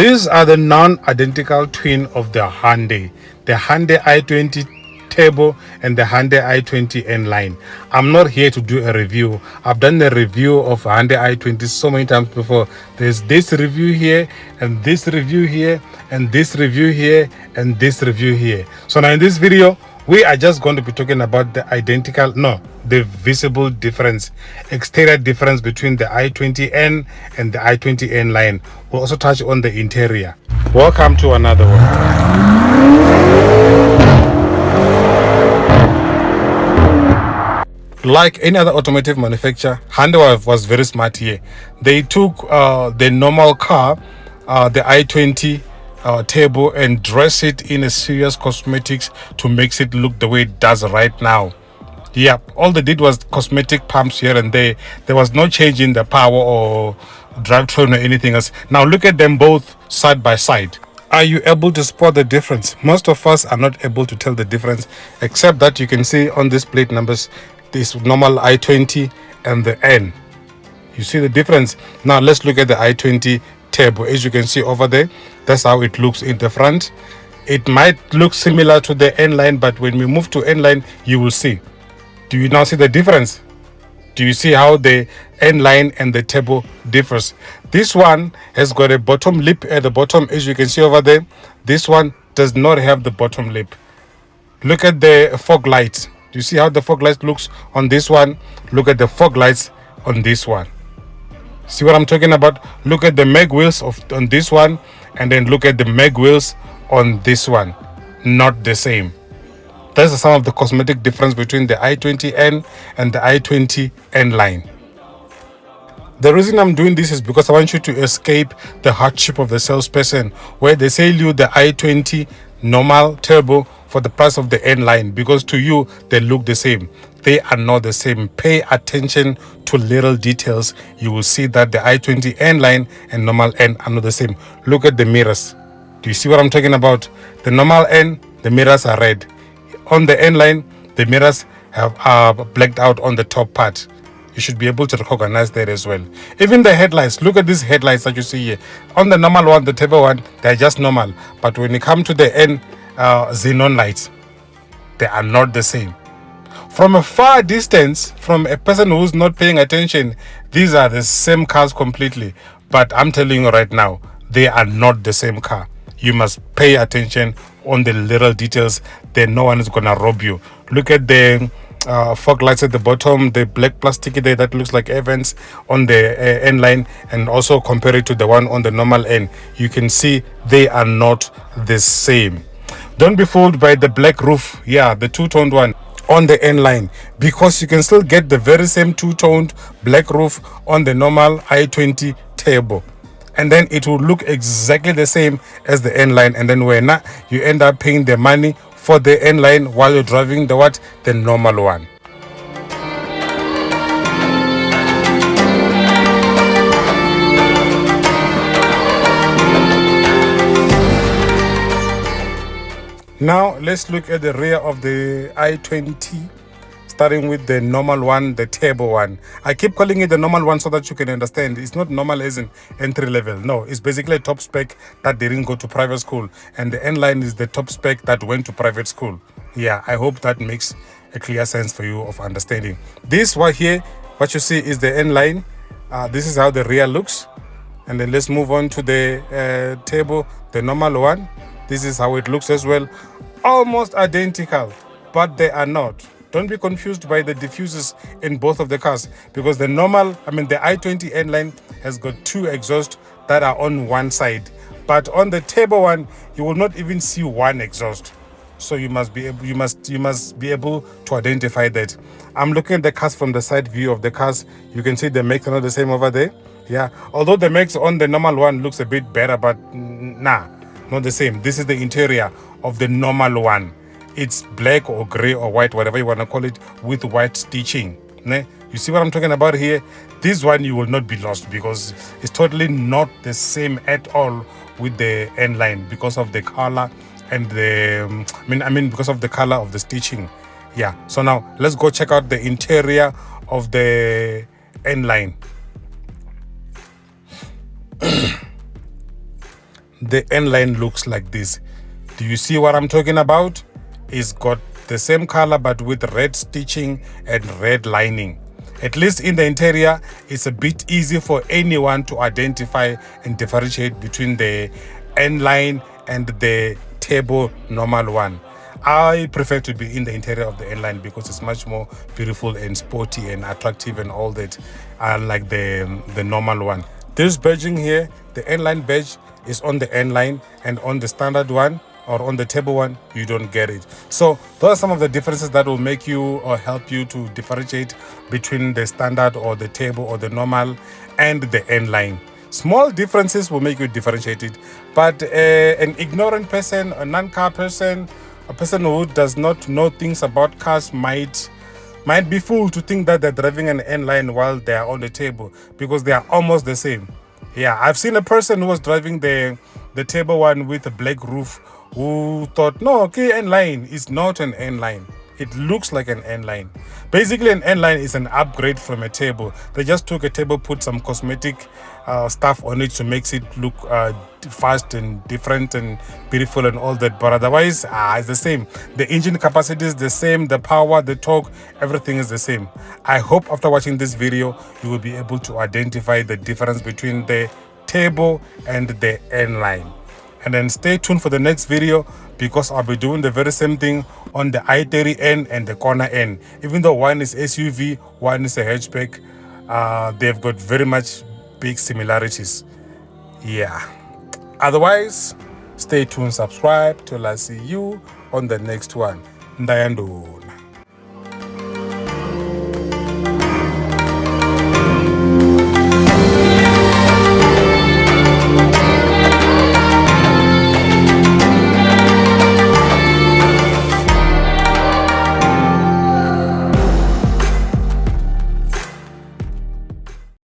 These are the non-identical twin of the Hyundai i20 Turbo and the Hyundai i20N line. I'm not here to do a review. I've done a review of Hyundai i20 so many times before. There's this review here, and this review here, and this review here, and this review here. So now in this video, we are just going to be talking about the visible difference, exterior difference between the i20N and the i20N line. We'll also touch on the interior. Welcome to another one. Like any other automotive manufacturer, Hyundai was very smart here. They took the normal car, the i20 Turbo, and dress it in a serious cosmetics to make it look the way it does right now. Yeah, all they did was cosmetic pumps here and there. There was no change in the power or drivetrain or anything else. Now look at them both side by side. Are you able to spot the difference? Most of us are not able to tell the difference, except that you can see on these plate numbers, this normal i20 and the N. You see the difference? Now let's look at the i20 Turbo. As you can see over there, that's how it looks in the front. It might look similar to the N line, but when we move to N line, you will see. Do you now see the difference? Do you see how the N line and the Turbo differs? This one has got a bottom lip at the bottom, as you can see over there. This one does not have the bottom lip. Look at the fog lights. Do you see how the fog lights looks on this one? Look at the fog lights on this one. See what I'm talking about? Look at the mag wheels on this one, and then look at the mag wheels on this one. Not the same. That's some of the cosmetic difference between the i20N and the i20N line. The reason I'm doing this is because I want you to escape the hardship of the salesperson, where they sell you the i20 normal Turbo for the price of the N line, because to you they look the same. They are not the same. Pay attention to little details. You will see that the i20N line and normal N are not the same. Look at the mirrors. Do you see what I'm talking about? The normal N, the mirrors are red. On the N line, the mirrors are blacked out on the top part. You should be able to recognize that as well. Even the headlights, look at these headlights that you see here. On the normal one, the Turbo one, they're just normal. But when you come to the N xenon lights, they are not the same. From a far distance, from a person who's not paying attention, these are the same cars completely. But I'm telling you right now, they are not the same car. You must pay attention on the little details, then no one is gonna rob you. Look at the fog lights at the bottom, the black plastic there that looks like Evans on the N line, and also compare it to the one on the normal N. You can see they are not the same. Don't be fooled by the black roof, yeah, the two-toned one on the N line, because you can still get the very same two-toned black roof on the normal i20 Turbo, and then it will look exactly the same as the N line, and then when you end up paying the money for the N line while you're driving the normal one. Now let's look at the rear of the i20, starting with the normal one, the Turbo one. I keep calling it the normal one so that you can understand. It's not normal as in entry level. No, it's basically a top spec that didn't go to private school. And the N line is the top spec that went to private school. Yeah, I hope that makes a clear sense for you of understanding. This one here, what you see is the N line. This is how the rear looks. And then let's move on to the Turbo, the normal one. This is how it looks as well. Almost identical, but they are not. Don't be confused by the diffusers in both of the cars, because the i20N line has got two exhausts that are on one side, but on the Turbo one you will not even see one exhaust. So you must be able to identify that. I'm looking at the cars from the side view of the cars. You can see the makes are not the same over there. Yeah, although the makes on the normal one looks a bit better, but nah, not the same. This is the interior of the normal one. It's black or gray or white, whatever you want to call it, with white stitching. You see what I'm talking about here? This one you will not be lost, because it's totally not the same at all with the N line, because of the color and the because of the color of the stitching. Yeah, so now let's go check out the interior of the N line. the N line looks like this. Do you see what I'm talking about? It's got the same color but with red stitching and red lining. At least in the interior, it's a bit easy for anyone to identify and differentiate between the N line and the turbo normal one. I prefer to be in the interior of the N line because it's much more beautiful and sporty and attractive and all that, like the normal one. This badging here, the N line badge, is on the N line, and on the standard one or on the turbo one, you don't get it. So those are some of the differences that will make you or help you to differentiate between the standard or the turbo or the normal and the N line. Small differences will make you differentiate it, but an ignorant person, a non-car person, a person who does not know things about cars might be fooled to think that they're driving an N line while they are on the table, because they are almost the same. Yeah, I've seen a person who was driving the turbo one with a black roof who thought, no, okay, N line is not an N line. It looks like an N line. Basically, an N line is an upgrade from a turbo. They just took a turbo, put some cosmetic stuff on it to make it look fast and different and beautiful and all that. But otherwise, it's the same. The engine capacity is the same. The power, the torque, everything is the same. I hope after watching this video, you will be able to identify the difference between the turbo and the N line. And then stay tuned for the next video, because I'll be doing the very same thing on the i30N and the Corner N. Even though one is SUV, one is a hatchback, they've got very much big similarities. Yeah. Otherwise, stay tuned, subscribe till I see you on the next one. Ndayando.